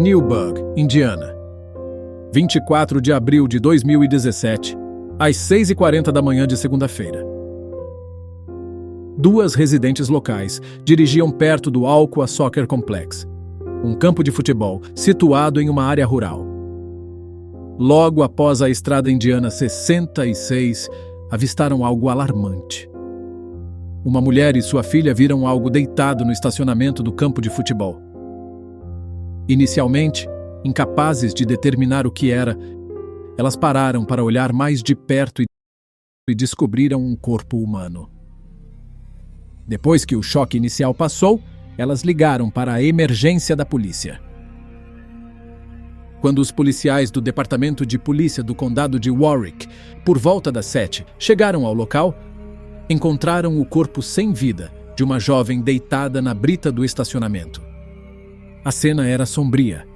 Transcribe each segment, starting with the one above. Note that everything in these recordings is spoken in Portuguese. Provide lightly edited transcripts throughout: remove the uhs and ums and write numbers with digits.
Newburgh, Indiana. 24 de abril de 2017, às 6h40 da manhã de segunda-feira. Duas residentes locais dirigiam perto do Alcoa Soccer Complex, um campo de futebol situado em uma área rural. Logo após a estrada indiana 66, avistaram algo alarmante. Uma mulher e sua filha viram algo deitado no estacionamento do campo de futebol. Inicialmente, incapazes de determinar o que era, elas pararam para olhar mais de perto e descobriram um corpo humano. Depois que o choque inicial passou, elas ligaram para a emergência da polícia. Quando os policiais do Departamento de Polícia do Condado de Warwick, por volta das 7, chegaram ao local, encontraram o corpo sem vida de uma jovem deitada na brita do estacionamento. A cena era sombria.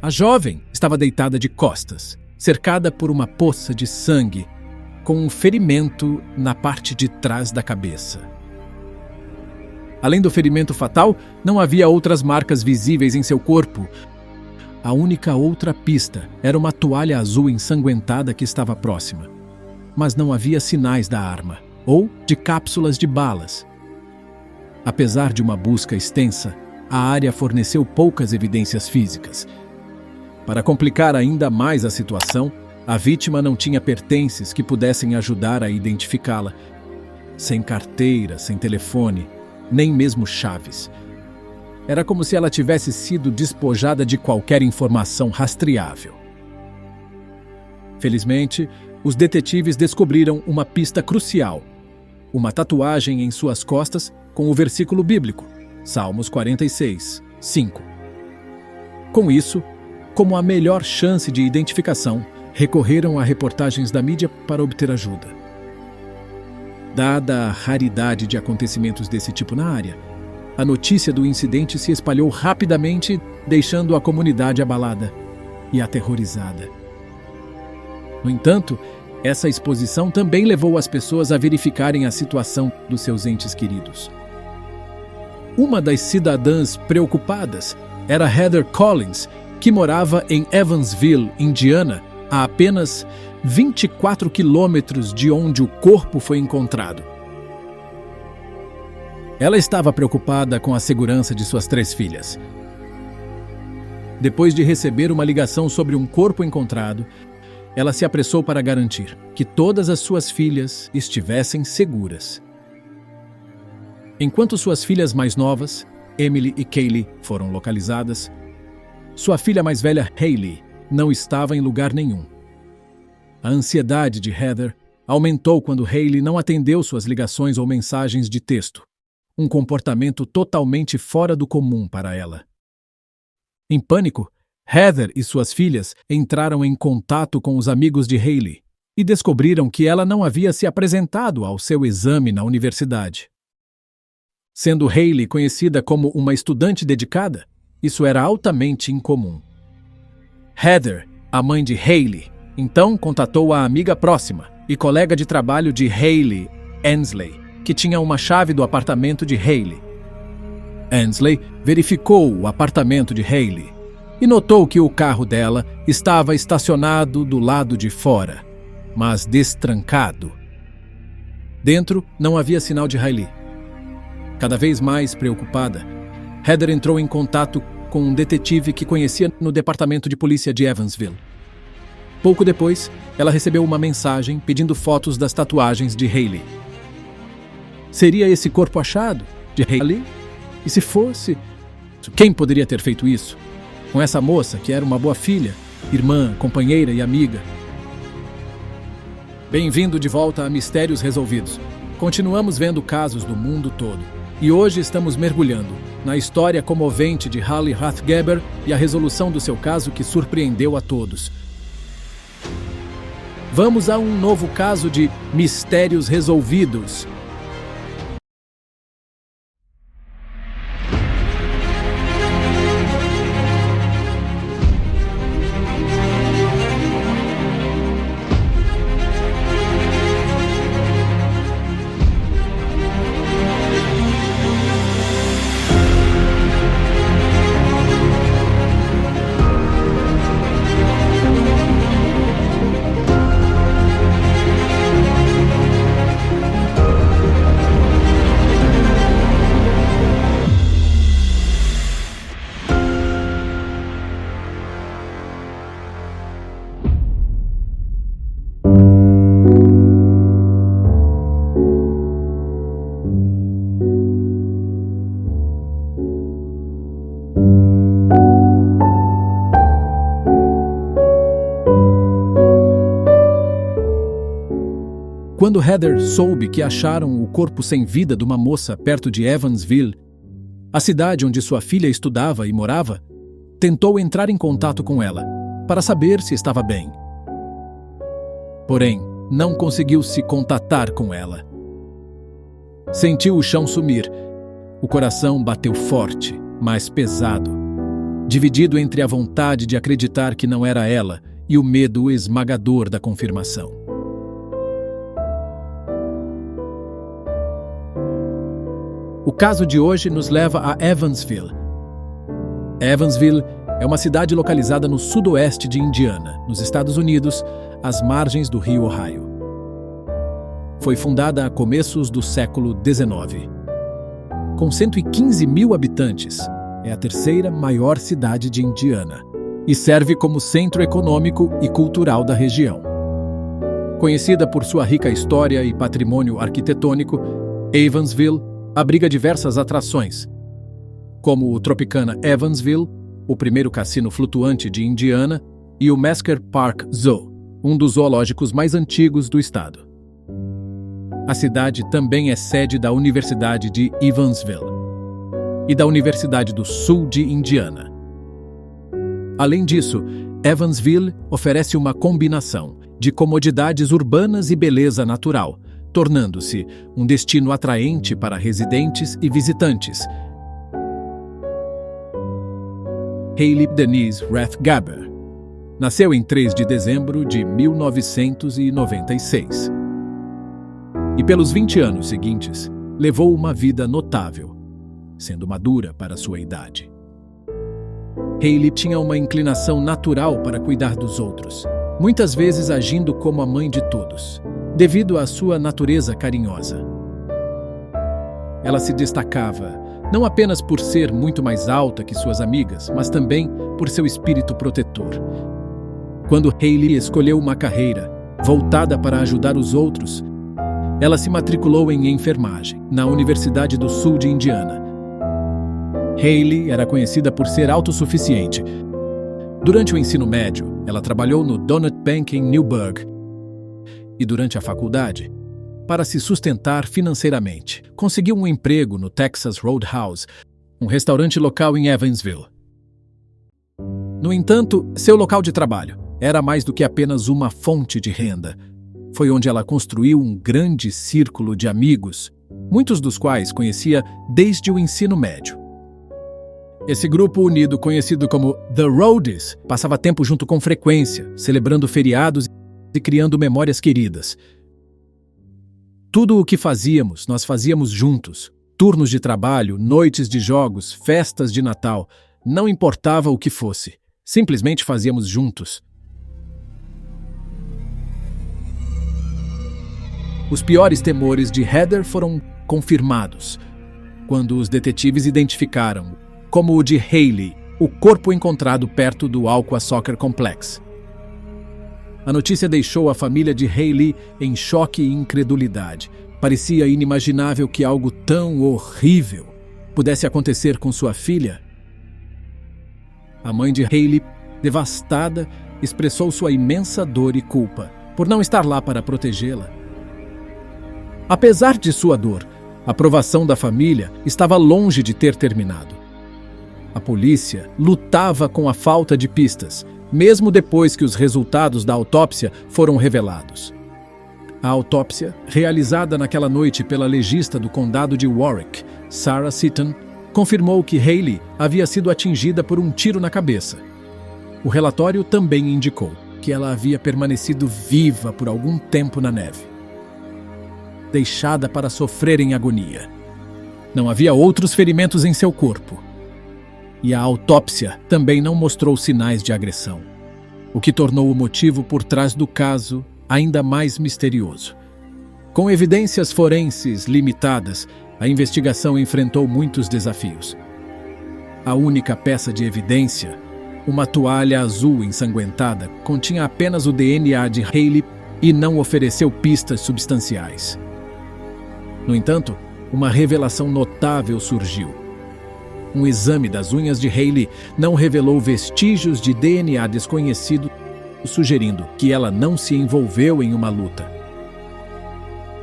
A jovem estava deitada de costas, cercada por uma poça de sangue, com um ferimento na parte de trás da cabeça. Além do ferimento fatal, não havia outras marcas visíveis em seu corpo. A única outra pista era uma toalha azul ensanguentada que estava próxima. Mas não havia sinais da arma, ou de cápsulas de balas. Apesar de uma busca extensa, a área forneceu poucas evidências físicas. Para complicar ainda mais a situação, a vítima não tinha pertences que pudessem ajudar a identificá-la. Sem carteira, sem telefone, nem mesmo chaves. Era como se ela tivesse sido despojada de qualquer informação rastreável. Felizmente, os detetives descobriram uma pista crucial: uma tatuagem em suas costas com o versículo bíblico, Salmos 46, 5. Com isso, como a melhor chance de identificação, recorreram a reportagens da mídia para obter ajuda. Dada a raridade de acontecimentos desse tipo na área, a notícia do incidente se espalhou rapidamente, deixando a comunidade abalada e aterrorizada. No entanto, essa exposição também levou as pessoas a verificarem a situação dos seus entes queridos. Uma das cidadãs preocupadas era Heather Collins, que morava em Evansville, Indiana, a apenas 24 quilômetros de onde o corpo foi encontrado. Ela estava preocupada com a segurança de suas 3 filhas. Depois de receber uma ligação sobre um corpo encontrado, ela se apressou para garantir que todas as suas filhas estivessem seguras. Enquanto suas filhas mais novas, Emily e Kaylee, foram localizadas, sua filha mais velha, Hayley, não estava em lugar nenhum. A ansiedade de Heather aumentou quando Hayley não atendeu suas ligações ou mensagens de texto, um comportamento totalmente fora do comum para ela. Em pânico, Heather e suas filhas entraram em contato com os amigos de Hayley e descobriram que ela não havia se apresentado ao seu exame na universidade. Sendo Hayley conhecida como uma estudante dedicada, isso era altamente incomum. Heather, a mãe de Hayley, então contatou a amiga próxima e colega de trabalho de Hayley, Ansley, que tinha uma chave do apartamento de Hayley. Ansley verificou o apartamento de Hayley e notou que o carro dela estava estacionado do lado de fora, mas destrancado. Dentro não havia sinal de Hayley. Cada vez mais preocupada, Heather entrou em contato com um detetive que conhecia no departamento de polícia de Evansville. Pouco depois, ela recebeu uma mensagem pedindo fotos das tatuagens de Hayley. Seria esse corpo achado de Hayley? E se fosse, quem poderia ter feito isso? Com essa moça que era uma boa filha, irmã, companheira e amiga. Bem-vindo de volta a Mistérios Resolvidos. Continuamos vendo casos do mundo todo. E hoje estamos mergulhando na história comovente de Hallie Rathgeber e a resolução do seu caso que surpreendeu a todos. Vamos a um novo caso de Mistérios Resolvidos. Quando Heather soube que acharam o corpo sem vida de uma moça perto de Evansville, a cidade onde sua filha estudava e morava, tentou entrar em contato com ela para saber se estava bem. Porém, não conseguiu se contatar com ela. Sentiu o chão sumir. O coração bateu forte, mas pesado, dividido entre a vontade de acreditar que não era ela e o medo esmagador da confirmação. O caso de hoje nos leva a Evansville. Evansville é uma cidade localizada no sudoeste de Indiana, nos Estados Unidos, às margens do rio Ohio. Foi fundada a começos do século XIX. Com 115 mil habitantes, é a terceira maior cidade de Indiana e serve como centro econômico e cultural da região. Conhecida por sua rica história e patrimônio arquitetônico, Evansville abriga diversas atrações, como o Tropicana Evansville, o primeiro cassino flutuante de Indiana, e o Mesker Park Zoo, um dos zoológicos mais antigos do estado. A cidade também é sede da Universidade de Evansville e da Universidade do Sul de Indiana. Além disso, Evansville oferece uma combinação de comodidades urbanas e beleza natural, tornando-se um destino atraente para residentes e visitantes. Hailey Denise Rathgaber nasceu em 3 de dezembro de 1996. E pelos 20 anos seguintes, levou uma vida notável, sendo madura para sua idade. Hailey tinha uma inclinação natural para cuidar dos outros, muitas vezes agindo como a mãe de todos, devido à sua natureza carinhosa. Ela se destacava não apenas por ser muito mais alta que suas amigas, mas também por seu espírito protetor. Quando Hailey escolheu uma carreira voltada para ajudar os outros, ela se matriculou em enfermagem na Universidade do Sul de Indiana. Hailey era conhecida por ser autossuficiente. Durante o ensino médio, ela trabalhou no Donut Bank em Newburgh. E durante a faculdade, para se sustentar financeiramente, conseguiu um emprego no Texas Roadhouse, um restaurante local em Evansville. No entanto, seu local de trabalho era mais do que apenas uma fonte de renda. Foi onde ela construiu um grande círculo de amigos, muitos dos quais conhecia desde o ensino médio. Esse grupo unido, conhecido como The Roadies, passava tempo junto com frequência, celebrando feriados e criando memórias queridas. Tudo o que fazíamos, nós fazíamos juntos. Turnos de trabalho, noites de jogos, festas de Natal, não importava o que fosse. Simplesmente fazíamos juntos. Os piores temores de Heather foram confirmados quando os detetives identificaram, como o de Hailey, o corpo encontrado perto do Alcoa Soccer Complex. A notícia deixou a família de Hailey em choque e incredulidade. Parecia inimaginável que algo tão horrível pudesse acontecer com sua filha. A mãe de Hailey, devastada, expressou sua imensa dor e culpa por não estar lá para protegê-la. Apesar de sua dor, a aprovação da família estava longe de ter terminado. A polícia lutava com a falta de pistas, mesmo depois que os resultados da autópsia foram revelados. A autópsia, realizada naquela noite pela legista do condado de Warwick, Sarah Seaton, confirmou que Hailey havia sido atingida por um tiro na cabeça. O relatório também indicou que ela havia permanecido viva por algum tempo na neve, deixada para sofrer em agonia. Não havia outros ferimentos em seu corpo. E a autópsia também não mostrou sinais de agressão, o que tornou o motivo por trás do caso ainda mais misterioso. Com evidências forenses limitadas, a investigação enfrentou muitos desafios. A única peça de evidência, uma toalha azul ensanguentada, continha apenas o DNA de Hailey e não ofereceu pistas substanciais. No entanto, uma revelação notável surgiu. Um exame das unhas de Hailey não revelou vestígios de DNA desconhecido, sugerindo que ela não se envolveu em uma luta.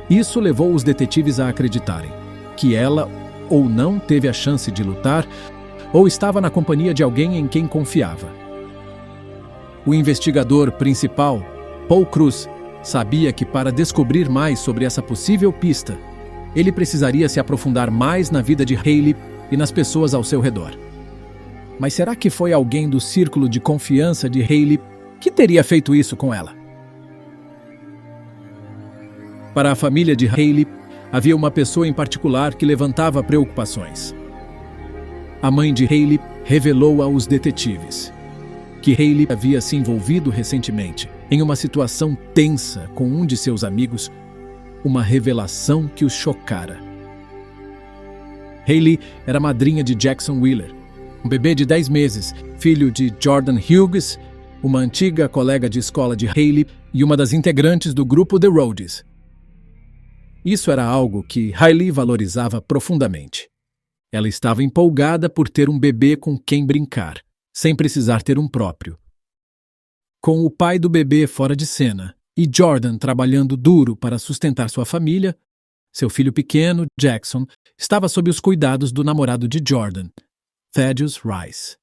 Isso levou os detetives a acreditarem que ela ou não teve a chance de lutar ou estava na companhia de alguém em quem confiava. O investigador principal, Paul Cruz, sabia que para descobrir mais sobre essa possível pista, ele precisaria se aprofundar mais na vida de Hayley e nas pessoas ao seu redor. Mas será que foi alguém do círculo de confiança de Hayley que teria feito isso com ela? Para a família de Hayley, havia uma pessoa em particular que levantava preocupações. A mãe de Hayley revelou aos detetives que Hayley havia se envolvido recentemente em uma situação tensa com um de seus amigos, uma revelação que os chocara. Hayley era madrinha de Jackson Wheeler, um bebê de 10 meses, filho de Jordan Hughes, uma antiga colega de escola de Hayley e uma das integrantes do grupo The Roadies. Isso era algo que Hayley valorizava profundamente. Ela estava empolgada por ter um bebê com quem brincar, sem precisar ter um próprio. Com o pai do bebê fora de cena e Jordan trabalhando duro para sustentar sua família, seu filho pequeno, Jackson, estava sob os cuidados do namorado de Jordan, Thaddeus Rice.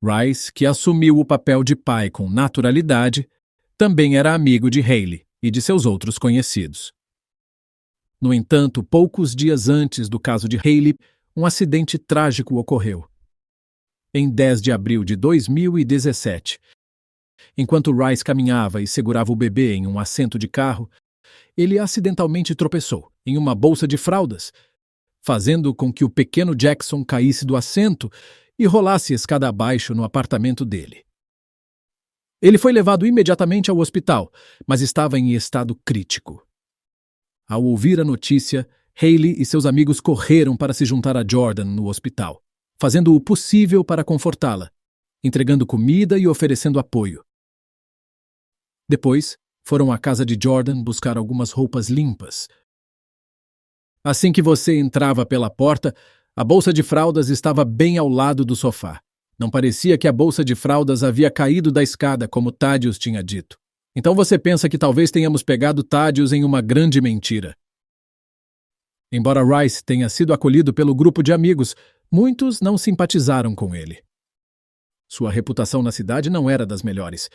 Rice, que assumiu o papel de pai com naturalidade, também era amigo de Hayley e de seus outros conhecidos. No entanto, poucos dias antes do caso de Hayley, um acidente trágico ocorreu. Em 10 de abril de 2017, enquanto Rice caminhava e segurava o bebê em um assento de carro, ele acidentalmente tropeçou em uma bolsa de fraldas, fazendo com que o pequeno Jackson caísse do assento e rolasse escada abaixo no apartamento dele. Ele foi levado imediatamente ao hospital, mas estava em estado crítico. Ao ouvir a notícia, Hayley e seus amigos correram para se juntar a Jordan no hospital, fazendo o possível para confortá-la, entregando comida e oferecendo apoio. Depois, foram à casa de Jordan buscar algumas roupas limpas. Assim que você entrava pela porta, a bolsa de fraldas estava bem ao lado do sofá. Não parecia que a bolsa de fraldas havia caído da escada, como Thaddeus tinha dito. Então você pensa que talvez tenhamos pegado Thaddeus em uma grande mentira. Embora Rice tenha sido acolhido pelo grupo de amigos, muitos não simpatizaram com ele. Sua reputação na cidade não era das melhores,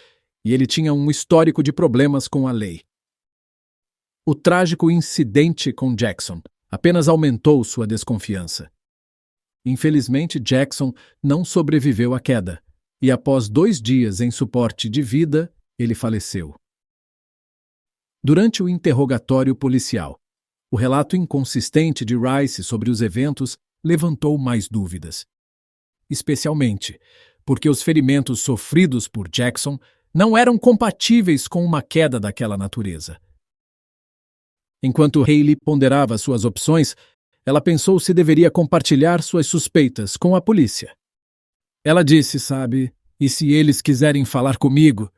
e ele tinha um histórico de problemas com a lei. O trágico incidente com Jackson apenas aumentou sua desconfiança. Infelizmente, Jackson não sobreviveu à queda, e após 2 dias em suporte de vida, ele faleceu. Durante o interrogatório policial, o relato inconsistente de Rice sobre os eventos levantou mais dúvidas. Especialmente porque os ferimentos sofridos por Jackson não eram compatíveis com uma queda daquela natureza. Enquanto Hayley ponderava suas opções, ela pensou se deveria compartilhar suas suspeitas com a polícia. Ela disse, sabe, e se eles quiserem falar comigo?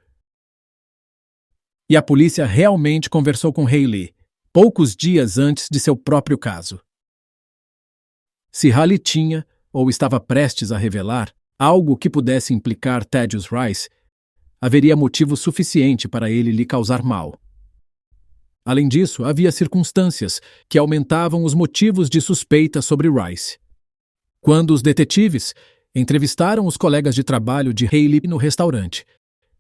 E a polícia realmente conversou com Hayley, poucos dias antes de seu próprio caso. Se Hayley tinha, ou estava prestes a revelar, algo que pudesse implicar Thaddeus Rice, haveria motivo suficiente para ele lhe causar mal. Além disso, havia circunstâncias que aumentavam os motivos de suspeita sobre Rice. Quando os detetives entrevistaram os colegas de trabalho de Hayley no restaurante,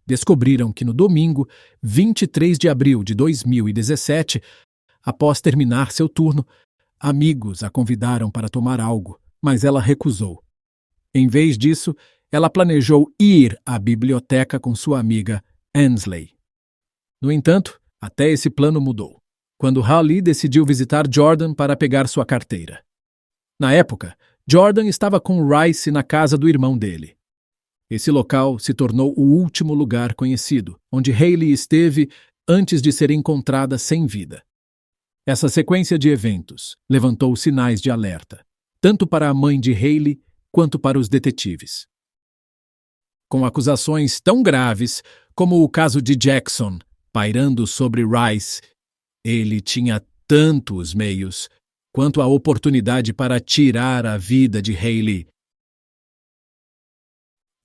descobriram que no domingo, 23 de abril de 2017, após terminar seu turno, amigos a convidaram para tomar algo, mas ela recusou. Em vez disso, ela planejou ir à biblioteca com sua amiga Ansley. No entanto, até esse plano mudou, quando Hayley decidiu visitar Jordan para pegar sua carteira. Na época, Jordan estava com Rice na casa do irmão dele. Esse local se tornou o último lugar conhecido, onde Hayley esteve antes de ser encontrada sem vida. Essa sequência de eventos levantou sinais de alerta, tanto para a mãe de Hayley quanto para os detetives. Com acusações tão graves como o caso de Jackson pairando sobre Rice, ele tinha tantos meios quanto a oportunidade para tirar a vida de Hayley.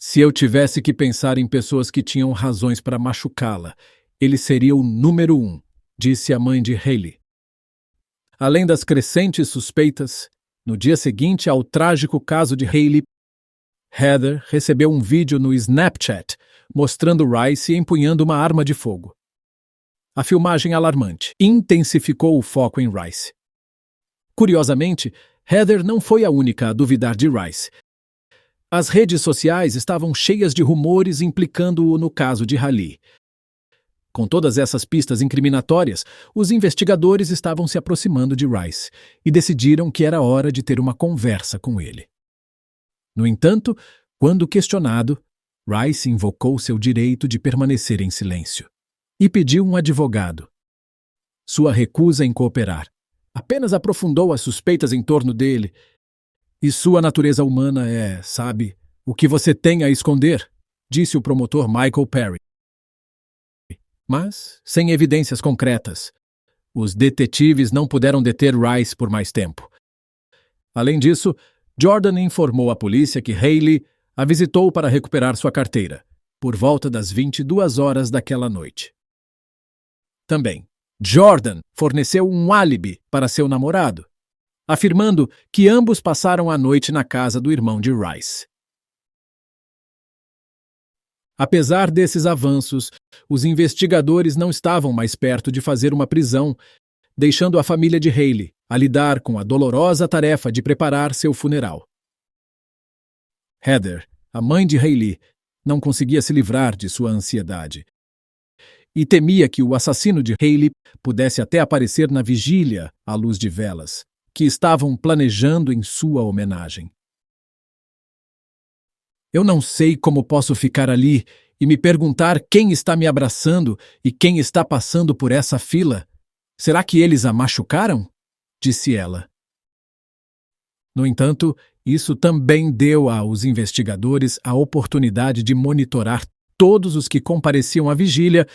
Se eu tivesse que pensar em pessoas que tinham razões para machucá-la, ele seria o número 1, disse a mãe de Hailey. Além das crescentes suspeitas, no dia seguinte ao trágico caso de Hailey, Heather recebeu um vídeo no Snapchat mostrando Rice empunhando uma arma de fogo. A filmagem alarmante intensificou o foco em Rice. Curiosamente, Heather não foi a única a duvidar de Rice. As redes sociais estavam cheias de rumores implicando-o no caso de Hailey. Com todas essas pistas incriminatórias, os investigadores estavam se aproximando de Rice e decidiram que era hora de ter uma conversa com ele. No entanto, quando questionado, Rice invocou seu direito de permanecer em silêncio e pediu um advogado. Sua recusa em cooperar apenas aprofundou as suspeitas em torno dele. E sua natureza humana é, sabe, o que você tem a esconder, disse o promotor Michael Perry. Mas, sem evidências concretas, os detetives não puderam deter Rice por mais tempo. Além disso, Jordan informou à polícia que Hailey a visitou para recuperar sua carteira, por volta das 22 horas daquela noite. Também, Jordan forneceu um álibi para seu namorado, afirmando que ambos passaram a noite na casa do irmão de Rice. Apesar desses avanços, os investigadores não estavam mais perto de fazer uma prisão, deixando a família de Hailey a lidar com a dolorosa tarefa de preparar seu funeral. Heather, a mãe de Hailey, não conseguia se livrar de sua ansiedade e temia que o assassino de Hailey pudesse até aparecer na vigília à luz de velas, que estavam planejando em sua homenagem. Eu não sei como posso ficar ali e me perguntar quem está me abraçando e quem está passando por essa fila. Será que eles a machucaram? Disse ela. No entanto, isso também deu aos investigadores a oportunidade de monitorar todos os que compareciam à vigília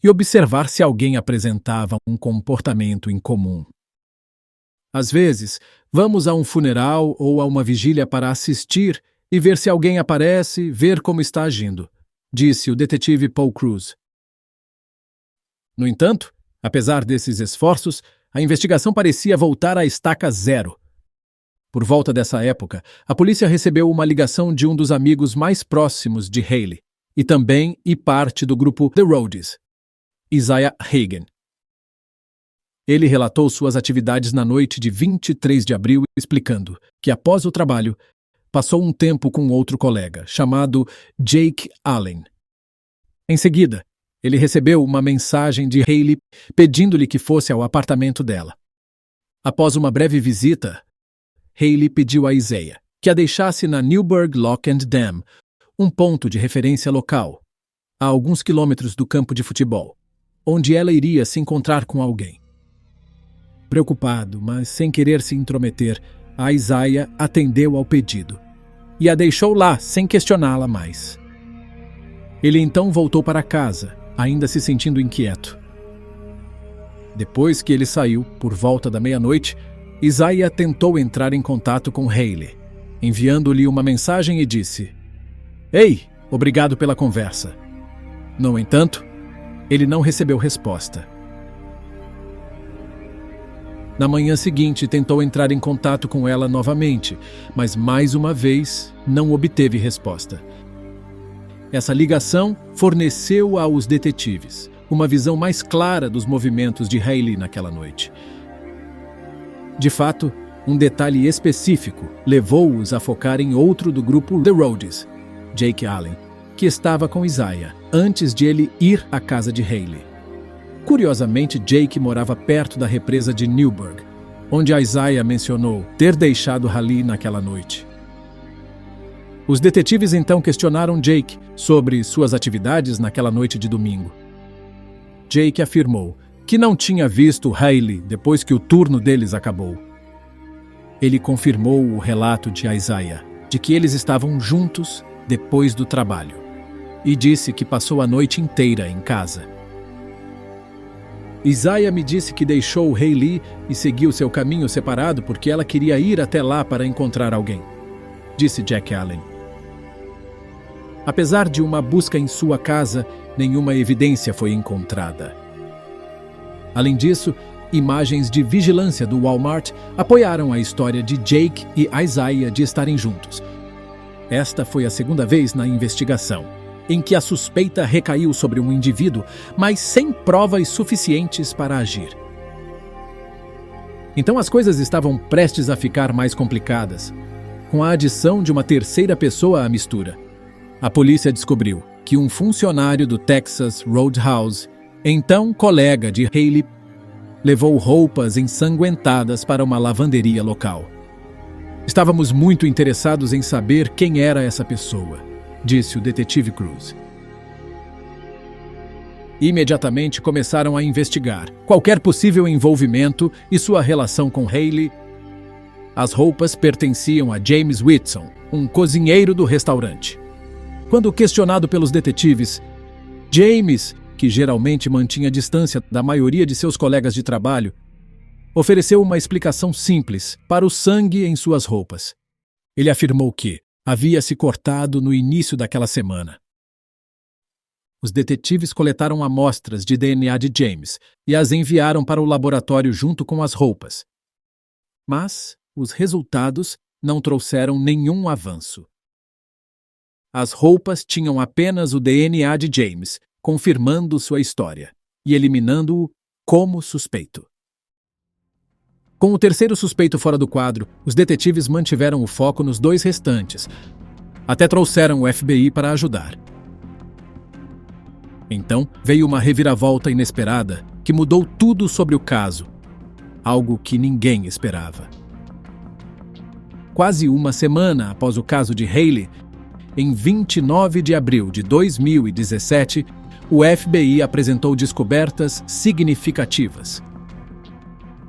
e observar se alguém apresentava um comportamento incomum. Às vezes, vamos a um funeral ou a uma vigília para assistir e ver se alguém aparece, ver como está agindo, disse o detetive Paul Cruz. No entanto, apesar desses esforços, a investigação parecia voltar à estaca zero. Por volta dessa época, a polícia recebeu uma ligação de um dos amigos mais próximos de Hailey e também parte do grupo The Roadies, Isaiah Hagen. Ele relatou suas atividades na noite de 23 de abril, explicando que, após o trabalho, passou um tempo com outro colega, chamado Jake Allen. Em seguida, ele recebeu uma mensagem de Hailey pedindo-lhe que fosse ao apartamento dela. Após uma breve visita, Hailey pediu a Isaiah que a deixasse na Newburgh Lock and Dam, um ponto de referência local, a alguns quilômetros do campo de futebol, onde ela iria se encontrar com alguém. Preocupado, mas sem querer se intrometer, a Isaiah atendeu ao pedido e a deixou lá sem questioná-la mais. Ele então voltou para casa, ainda se sentindo inquieto. Depois que ele saiu, por volta da meia-noite, Isaiah tentou entrar em contato com Hailey, enviando-lhe uma mensagem e disse: "Ei, obrigado pela conversa." No entanto, ele não recebeu resposta. Na manhã seguinte, tentou entrar em contato com ela novamente, mas mais uma vez não obteve resposta. Essa ligação forneceu aos detetives uma visão mais clara dos movimentos de Hailey naquela noite. De fato, um detalhe específico levou-os a focar em outro do grupo The Roadies, Jake Allen, que estava com Isaiah antes de ele ir à casa de Hailey. Curiosamente, Jake morava perto da represa de Newburgh, onde Isaiah mencionou ter deixado Hailey naquela noite. Os detetives então questionaram Jake sobre suas atividades naquela noite de domingo. Jake afirmou que não tinha visto Hailey depois que o turno deles acabou. Ele confirmou o relato de Isaiah de que eles estavam juntos depois do trabalho e disse que passou a noite inteira em casa. Isaiah me disse que deixou Hailey e seguiu seu caminho separado porque ela queria ir até lá para encontrar alguém, disse Jack Allen. Apesar de uma busca em sua casa, nenhuma evidência foi encontrada. Além disso, imagens de vigilância do Walmart apoiaram a história de Jake e Isaiah de estarem juntos. Esta foi a segunda vez na investigação em que a suspeita recaiu sobre um indivíduo, mas sem provas suficientes para agir. Então as coisas estavam prestes a ficar mais complicadas, com a adição de uma terceira pessoa à mistura. A polícia descobriu que um funcionário do Texas Roadhouse, então colega de Haley, levou roupas ensanguentadas para uma lavanderia local. Estávamos muito interessados em saber quem era essa pessoa, disse o detetive Cruz. Imediatamente começaram a investigar qualquer possível envolvimento e sua relação com Haley. As roupas pertenciam a James Whitson, um cozinheiro do restaurante. Quando questionado pelos detetives, James, que geralmente mantinha distância da maioria de seus colegas de trabalho, ofereceu uma explicação simples para o sangue em suas roupas. Ele afirmou que havia se cortado no início daquela semana. Os detetives coletaram amostras de DNA de James e as enviaram para o laboratório junto com as roupas. Mas os resultados não trouxeram nenhum avanço. As roupas tinham apenas o DNA de James, confirmando sua história e eliminando-o como suspeito. Com o terceiro suspeito fora do quadro, os detetives mantiveram o foco nos dois restantes. Até trouxeram o FBI para ajudar. Então, veio uma reviravolta inesperada que mudou tudo sobre o caso, algo que ninguém esperava. Quase uma semana após o caso de Haley, em 29 de abril de 2017, o FBI apresentou descobertas significativas.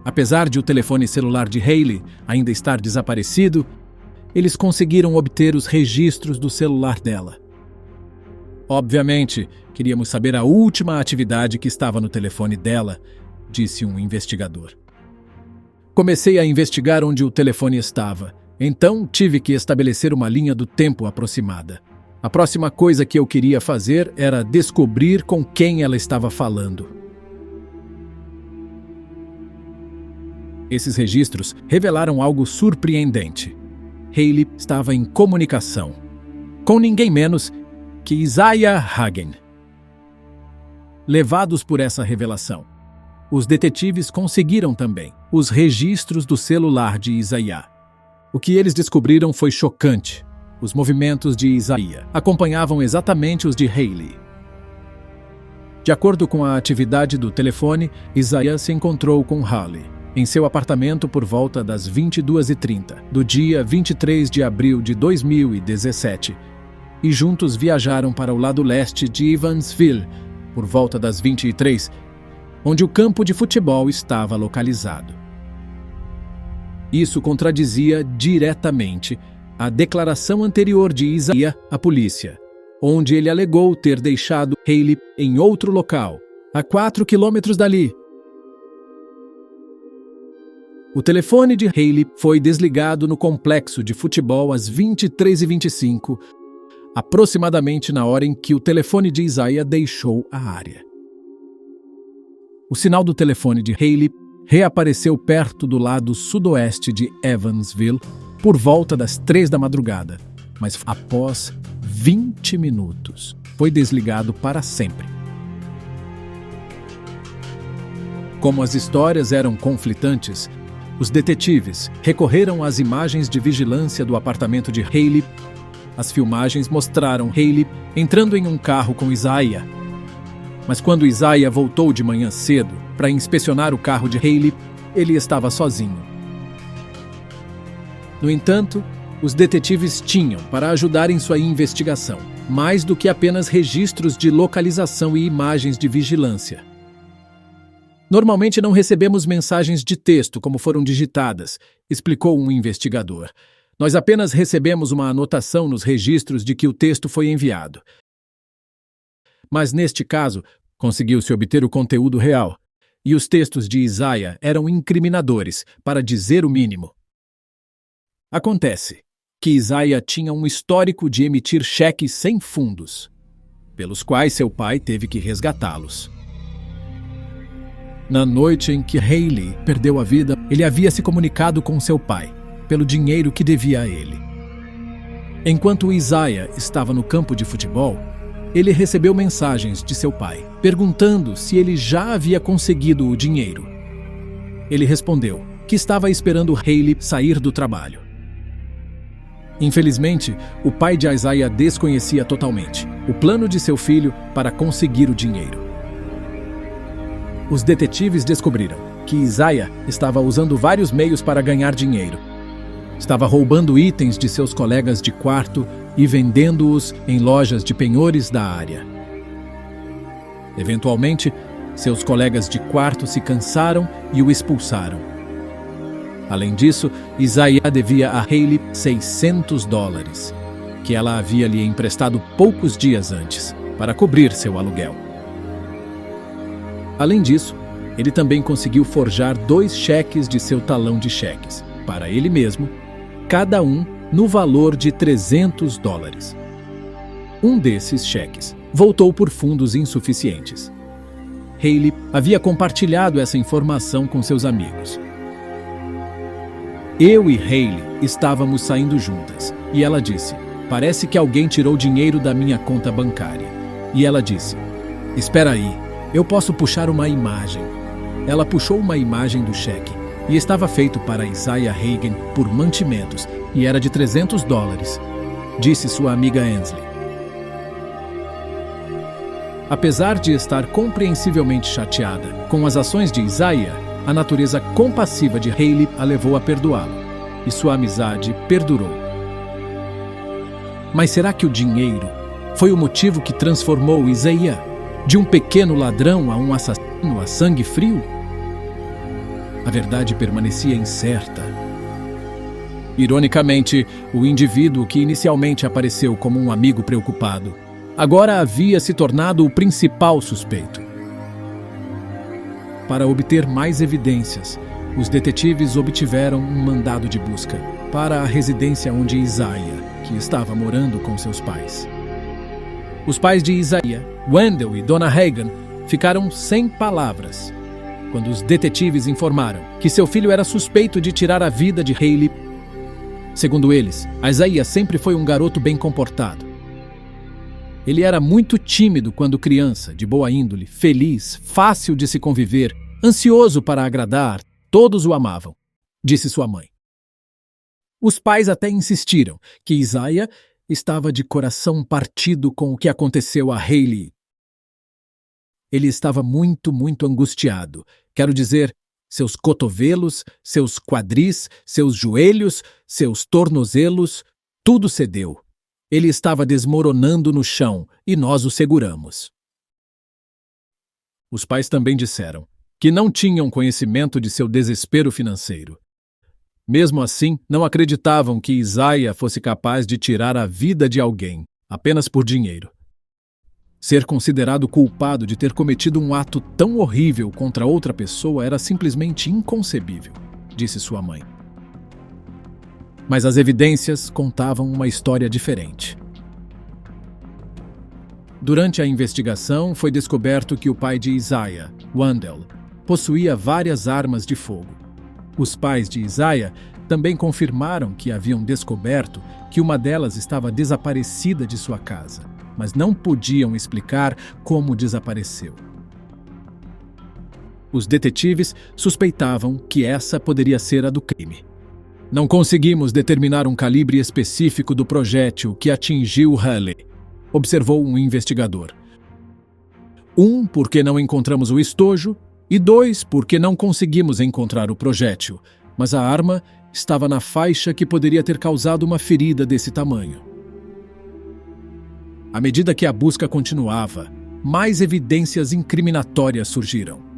Apesar de o telefone celular de Haley ainda estar desaparecido, eles conseguiram obter os registros do celular dela. Obviamente, queríamos saber a última atividade que estava no telefone dela, disse um investigador. Comecei a investigar onde o telefone estava, então tive que estabelecer uma linha do tempo aproximada. A próxima coisa que eu queria fazer era descobrir com quem ela estava falando. Esses registros revelaram algo surpreendente. Haley estava em comunicação com ninguém menos que Isaiah Hagen. Levados por essa revelação, os detetives conseguiram também os registros do celular de Isaiah. O que eles descobriram foi chocante. Os movimentos de Isaiah acompanhavam exatamente os de Haley. De acordo com a atividade do telefone, Isaiah se encontrou com Haley em seu apartamento por volta das 22h30, do dia 23 de abril de 2017, e juntos viajaram para o lado leste de Evansville, por volta das 20h03, onde o campo de futebol estava localizado. Isso contradizia diretamente a declaração anterior de Isaiah à polícia, onde ele alegou ter deixado Haley em outro local, a 4 quilômetros dali. O telefone de Haley foi desligado no complexo de futebol às 23h25, aproximadamente na hora em que o telefone de Isaiah deixou a área. O sinal do telefone de Haley reapareceu perto do lado sudoeste de Evansville por volta das 3 da madrugada, mas após 20 minutos foi desligado para sempre. Como as histórias eram conflitantes, os detetives recorreram às imagens de vigilância do apartamento de Haley. As filmagens mostraram Haley entrando em um carro com Isaiah. Mas quando Isaiah voltou de manhã cedo para inspecionar o carro de Haley, ele estava sozinho. No entanto, os detetives tinham para ajudar em sua investigação mais do que apenas registros de localização e imagens de vigilância. Normalmente não recebemos mensagens de texto como foram digitadas, explicou um investigador. Nós apenas recebemos uma anotação nos registros de que o texto foi enviado. Mas neste caso, conseguiu-se obter o conteúdo real, e os textos de Isaiah eram incriminadores, para dizer o mínimo. Acontece que Isaiah tinha um histórico de emitir cheques sem fundos, pelos quais seu pai teve que resgatá-los. Na noite em que Hayley perdeu a vida, ele havia se comunicado com seu pai, pelo dinheiro que devia a ele. Enquanto Isaiah estava no campo de futebol, ele recebeu mensagens de seu pai, perguntando se ele já havia conseguido o dinheiro. Ele respondeu que estava esperando Hayley sair do trabalho. Infelizmente, o pai de Isaiah desconhecia totalmente o plano de seu filho para conseguir o dinheiro. Os detetives descobriram que Isaiah estava usando vários meios para ganhar dinheiro. Estava roubando itens de seus colegas de quarto e vendendo-os em lojas de penhores da área. Eventualmente, seus colegas de quarto se cansaram e o expulsaram. Além disso, Isaiah devia a Hayley $600, que ela havia lhe emprestado poucos dias antes, para cobrir seu aluguel. Além disso, ele também conseguiu forjar 2 cheques de seu talão de cheques, para ele mesmo, cada um no valor de $300. Um desses cheques voltou por fundos insuficientes. Hayley havia compartilhado essa informação com seus amigos. Eu e Hayley estávamos saindo juntas, e ela disse: "Parece que alguém tirou dinheiro da minha conta bancária." E ela disse: "Espera aí, eu posso puxar uma imagem." Ela puxou uma imagem do cheque, e estava feito para Isaiah Hagen por mantimentos, e era de $300, disse sua amiga Ansley. Apesar de estar compreensivelmente chateada com as ações de Isaiah, a natureza compassiva de Hayley a levou a perdoá-lo, e sua amizade perdurou. Mas será que o dinheiro foi o motivo que transformou Isaiah de um pequeno ladrão a um assassino a sangue frio? A verdade permanecia incerta. Ironicamente, o indivíduo que inicialmente apareceu como um amigo preocupado, agora havia se tornado o principal suspeito. Para obter mais evidências, os detetives obtiveram um mandado de busca para a residência onde Isaiah, que estava morando com seus pais. Os pais de Isaiah, Wendell e Donna Hagen, ficaram sem palavras quando os detetives informaram que seu filho era suspeito de tirar a vida de Hayley. Segundo eles, Isaiah sempre foi um garoto bem comportado. Ele era muito tímido quando criança, de boa índole, feliz, fácil de se conviver, ansioso para agradar, todos o amavam, disse sua mãe. Os pais até insistiram que Isaiah estava de coração partido com o que aconteceu a Hayley. Ele estava muito angustiado. Quero dizer, seus cotovelos, seus quadris, seus joelhos, seus tornozelos, tudo cedeu. Ele estava desmoronando no chão e nós o seguramos. Os pais também disseram que não tinham conhecimento de seu desespero financeiro. Mesmo assim, não acreditavam que Isaiah fosse capaz de tirar a vida de alguém apenas por dinheiro. Ser considerado culpado de ter cometido um ato tão horrível contra outra pessoa era simplesmente inconcebível, disse sua mãe. Mas as evidências contavam uma história diferente. Durante a investigação, foi descoberto que o pai de Isaiah, Wendell, possuía várias armas de fogo. Os pais de Isaiah também confirmaram que haviam descoberto que uma delas estava desaparecida de sua casa, mas não podiam explicar como desapareceu. Os detetives suspeitavam que essa poderia ser a do crime. Não conseguimos determinar um calibre específico do projétil que atingiu Hayley, observou um investigador. 1, porque não encontramos o estojo, e 2, porque não conseguimos encontrar o projétil, mas a arma estava na faixa que poderia ter causado uma ferida desse tamanho. À medida que a busca continuava, mais evidências incriminatórias surgiram.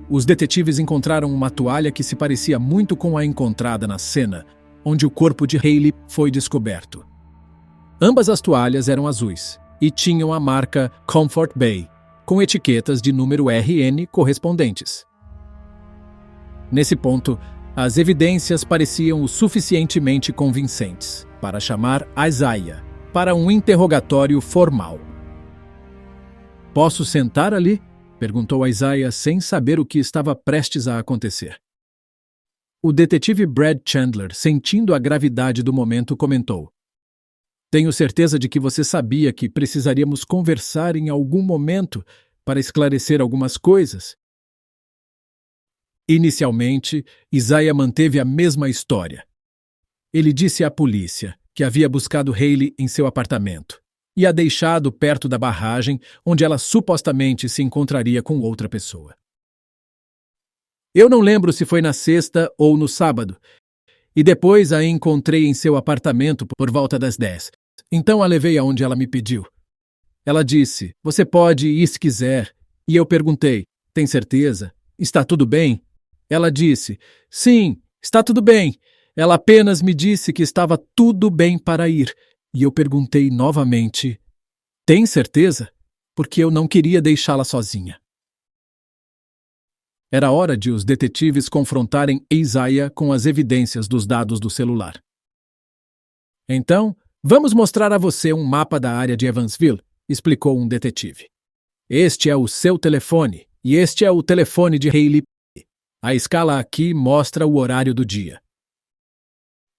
Os detetives encontraram uma toalha que se parecia muito com a encontrada na cena, onde o corpo de Hayley foi descoberto. Ambas as toalhas eram azuis e tinham a marca Comfort Bay, com etiquetas de número RN correspondentes. Nesse ponto, as evidências pareciam o suficientemente convincentes para chamar Isaiah para um interrogatório formal. "Posso sentar ali?" Perguntou a Isaiah sem saber o que estava prestes a acontecer. O detetive Brad Chandler, sentindo a gravidade do momento, comentou: Tenho certeza de que você sabia que precisaríamos conversar em algum momento para esclarecer algumas coisas. Inicialmente, Isaiah manteve a mesma história. Ele disse à polícia que havia buscado Hailey em seu apartamento e a deixado perto da barragem onde ela supostamente se encontraria com outra pessoa. Eu não lembro se foi na sexta ou no sábado, e depois a encontrei em seu apartamento por volta das 10. Então a levei aonde ela me pediu. Ela disse: Você pode ir se quiser. E eu perguntei: Tem certeza? Está tudo bem? Ela disse: Sim, está tudo bem. Ela apenas me disse que estava tudo bem para ir. E eu perguntei novamente: Tem certeza? Porque eu não queria deixá-la sozinha. Era hora de os detetives confrontarem Isaiah com as evidências dos dados do celular. Então, vamos mostrar a você um mapa da área de Evansville, explicou um detetive. Este é o seu telefone, e este é o telefone de Hailey. A escala aqui mostra o horário do dia.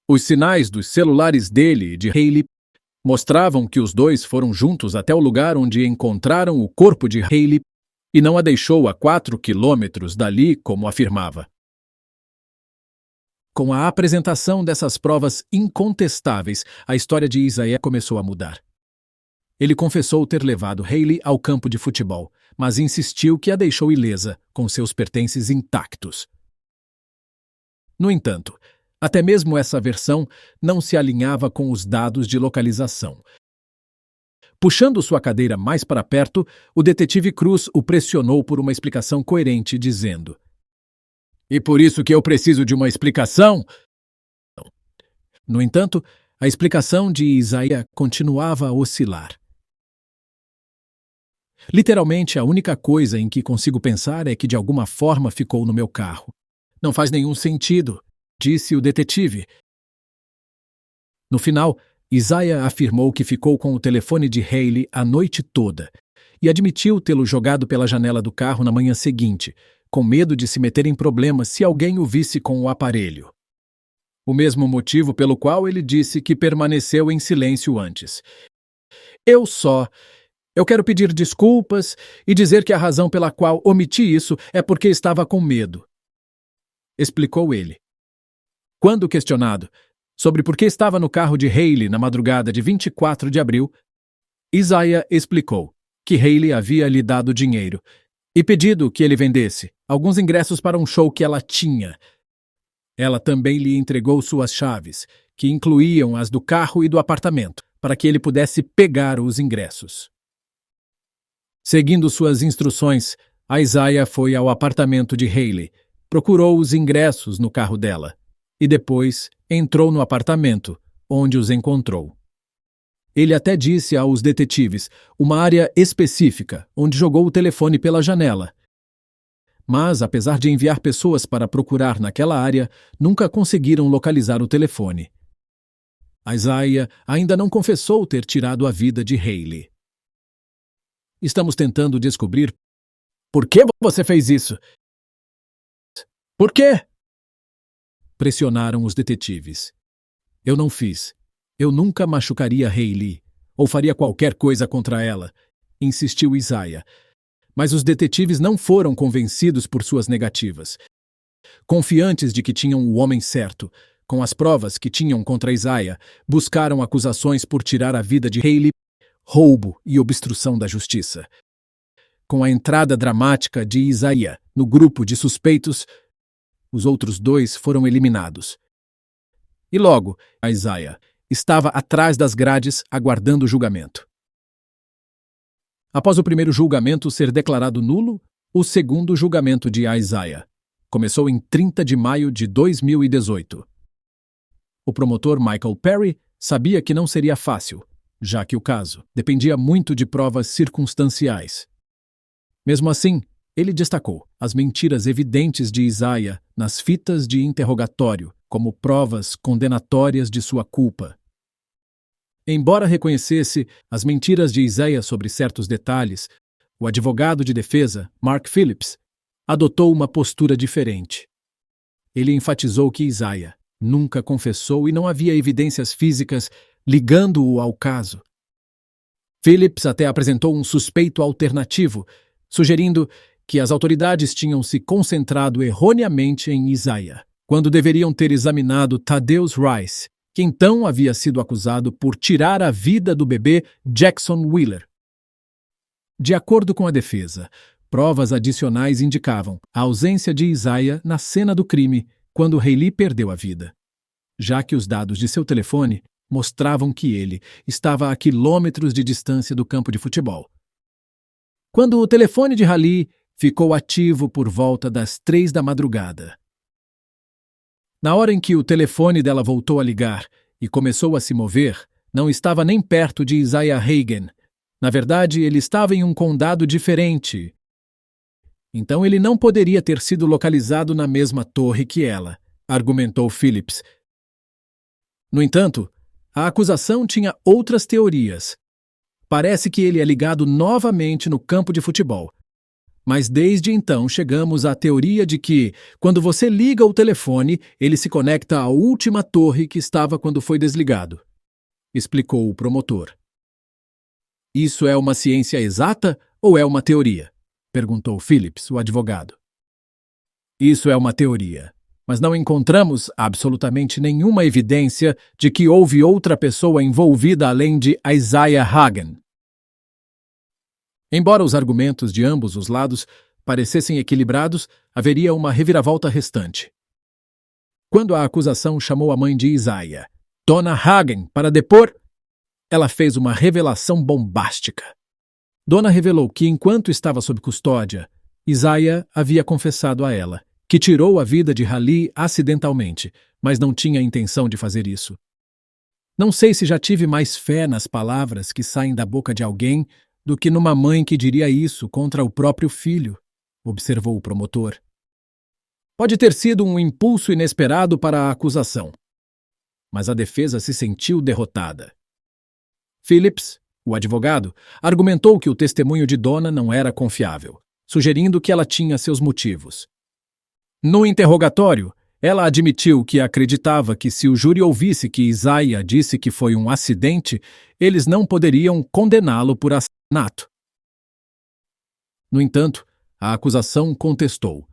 Os sinais dos celulares dele e de Hailey mostravam que os dois foram juntos até o lugar onde encontraram o corpo de Hailey e não a deixou a 4 quilômetros dali, como afirmava. Com a apresentação dessas provas incontestáveis, a história de Isaiah começou a mudar. Ele confessou ter levado Hailey ao campo de futebol, mas insistiu que a deixou ilesa, com seus pertences intactos. No entanto, até mesmo essa versão não se alinhava com os dados de localização. Puxando sua cadeira mais para perto, o detetive Cruz o pressionou por uma explicação coerente, dizendo: E por isso que eu preciso de uma explicação? No entanto, a explicação de Isaiah continuava a oscilar. Literalmente, a única coisa em que consigo pensar é que de alguma forma ficou no meu carro. Não faz nenhum sentido, disse o detetive. No final, Isaiah afirmou que ficou com o telefone de Hailey a noite toda e admitiu tê-lo jogado pela janela do carro na manhã seguinte, com medo de se meter em problemas se alguém o visse com o aparelho. O mesmo motivo pelo qual ele disse que permaneceu em silêncio antes. Eu quero pedir desculpas e dizer que a razão pela qual omiti isso é porque estava com medo, explicou ele. Quando questionado sobre por que estava no carro de Hailey na madrugada de 24 de abril, Isaiah explicou que Hailey havia lhe dado dinheiro e pedido que ele vendesse alguns ingressos para um show que ela tinha. Ela também lhe entregou suas chaves, que incluíam as do carro e do apartamento, para que ele pudesse pegar os ingressos. Seguindo suas instruções, Isaiah foi ao apartamento de Hailey, procurou os ingressos no carro dela e depois entrou no apartamento, onde os encontrou. Ele até disse aos detetives uma área específica, onde jogou o telefone pela janela. Mas, apesar de enviar pessoas para procurar naquela área, nunca conseguiram localizar o telefone. Isaiah ainda não confessou ter tirado a vida de Hailey. Estamos tentando descobrir por que você fez isso. Por quê? Pressionaram os detetives. Eu não fiz. Eu nunca machucaria Hailey, ou faria qualquer coisa contra ela, insistiu Isaiah. Mas os detetives não foram convencidos por suas negativas. Confiantes de que tinham o homem certo, com as provas que tinham contra Isaiah, buscaram acusações por tirar a vida de Hailey, roubo e obstrução da justiça. Com a entrada dramática de Isaiah no grupo de suspeitos, os outros dois foram eliminados. E logo, Isaiah estava atrás das grades aguardando o julgamento. Após o primeiro julgamento ser declarado nulo, o segundo julgamento de Isaiah começou em 30 de maio de 2018. O promotor Michael Perry sabia que não seria fácil, já que o caso dependia muito de provas circunstanciais. Mesmo assim, ele destacou as mentiras evidentes de Isaiah nas fitas de interrogatório como provas condenatórias de sua culpa. Embora reconhecesse as mentiras de Isaiah sobre certos detalhes, o advogado de defesa, Mark Phillips, adotou uma postura diferente. Ele enfatizou que Isaiah nunca confessou e não havia evidências físicas ligando-o ao caso. Phillips até apresentou um suspeito alternativo, sugerindo que as autoridades tinham se concentrado erroneamente em Isaiah, quando deveriam ter examinado Thaddeus Rice, que então havia sido acusado por tirar a vida do bebê Jackson Wheeler. De acordo com a defesa, provas adicionais indicavam a ausência de Isaiah na cena do crime quando Hailey perdeu a vida, já que os dados de seu telefone mostravam que ele estava a quilômetros de distância do campo de futebol. Quando o telefone de Hailey ficou ativo por volta das 3 da madrugada. Na hora em que o telefone dela voltou a ligar e começou a se mover, não estava nem perto de Isaiah Hagen. Na verdade, ele estava em um condado diferente. Então ele não poderia ter sido localizado na mesma torre que ela, argumentou Phillips. No entanto, a acusação tinha outras teorias. Parece que ele é ligado novamente no campo de futebol. Mas desde então chegamos à teoria de que, quando você liga o telefone, ele se conecta à última torre que estava quando foi desligado, explicou o promotor. Isso é uma ciência exata ou é uma teoria? Perguntou Phillips, o advogado. Isso é uma teoria, mas não encontramos absolutamente nenhuma evidência de que houve outra pessoa envolvida além de Isaiah Hagen. Embora os argumentos de ambos os lados parecessem equilibrados, haveria uma reviravolta restante. Quando a acusação chamou a mãe de Isaiah, Donna Hagen, para depor, ela fez uma revelação bombástica. Donna revelou que, enquanto estava sob custódia, Isaiah havia confessado a ela que tirou a vida de Hailey acidentalmente, mas não tinha a intenção de fazer isso. Não sei se já tive mais fé nas palavras que saem da boca de alguém do que numa mãe que diria isso contra o próprio filho, observou o promotor. Pode ter sido um impulso inesperado para a acusação, mas a defesa se sentiu derrotada. Phillips, o advogado, argumentou que o testemunho de Donna não era confiável, sugerindo que ela tinha seus motivos. No interrogatório, ela admitiu que acreditava que se o júri ouvisse que Isaiah disse que foi um acidente, eles não poderiam condená-lo por assassinato. No entanto, a acusação contestou,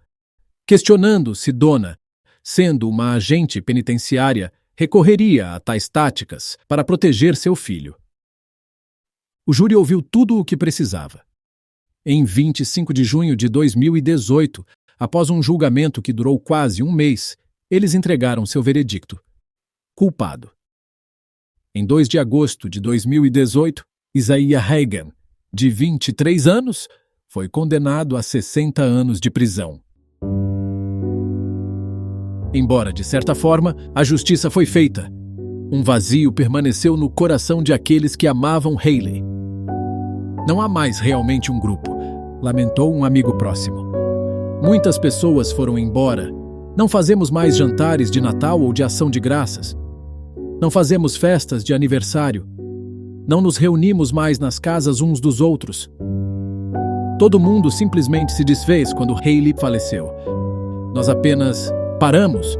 questionando se Donna, sendo uma agente penitenciária, recorreria a tais táticas para proteger seu filho. O júri ouviu tudo o que precisava. Em 25 de junho de 2018, após um julgamento que durou quase um mês, eles entregaram seu veredicto. Culpado. Em 2 de agosto de 2018, Isaiah Hagen, de 23 anos, foi condenado a 60 anos de prisão. Embora, de certa forma, a justiça foi feita, um vazio permaneceu no coração de aqueles que amavam Hailey. Não há mais realmente um grupo, lamentou um amigo próximo. Muitas pessoas foram embora. Não fazemos mais jantares de Natal ou de Ação de Graças. Não fazemos festas de aniversário. Não nos reunimos mais nas casas uns dos outros. Todo mundo simplesmente se desfez quando Hailey faleceu. Nós apenas paramos.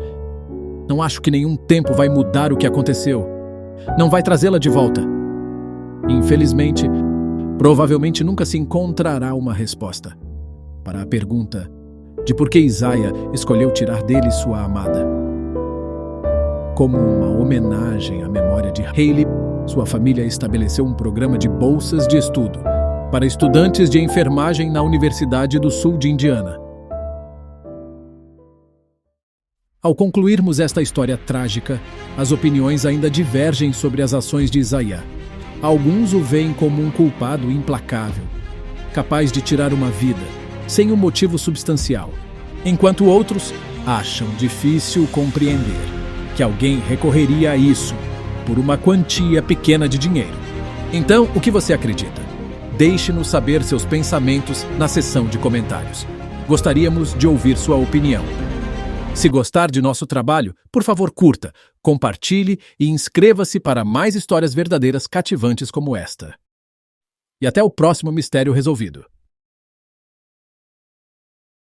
Não acho que nenhum tempo vai mudar o que aconteceu. Não vai trazê-la de volta. Infelizmente, provavelmente nunca se encontrará uma resposta para a pergunta de por que Isaiah escolheu tirar dele sua amada. Como uma homenagem à memória de Hailey, sua família estabeleceu um programa de bolsas de estudo para estudantes de enfermagem na Universidade do Sul de Indiana. Ao concluirmos esta história trágica, as opiniões ainda divergem sobre as ações de Isaiah. Alguns o veem como um culpado implacável, capaz de tirar uma vida, sem um motivo substancial, enquanto outros acham difícil compreender que alguém recorreria a isso por uma quantia pequena de dinheiro. Então, o que você acredita? Deixe-nos saber seus pensamentos na seção de comentários. Gostaríamos de ouvir sua opinião. Se gostar de nosso trabalho, por favor curta, compartilhe e inscreva-se para mais histórias verdadeiras cativantes como esta. E até o próximo Mistério Resolvido.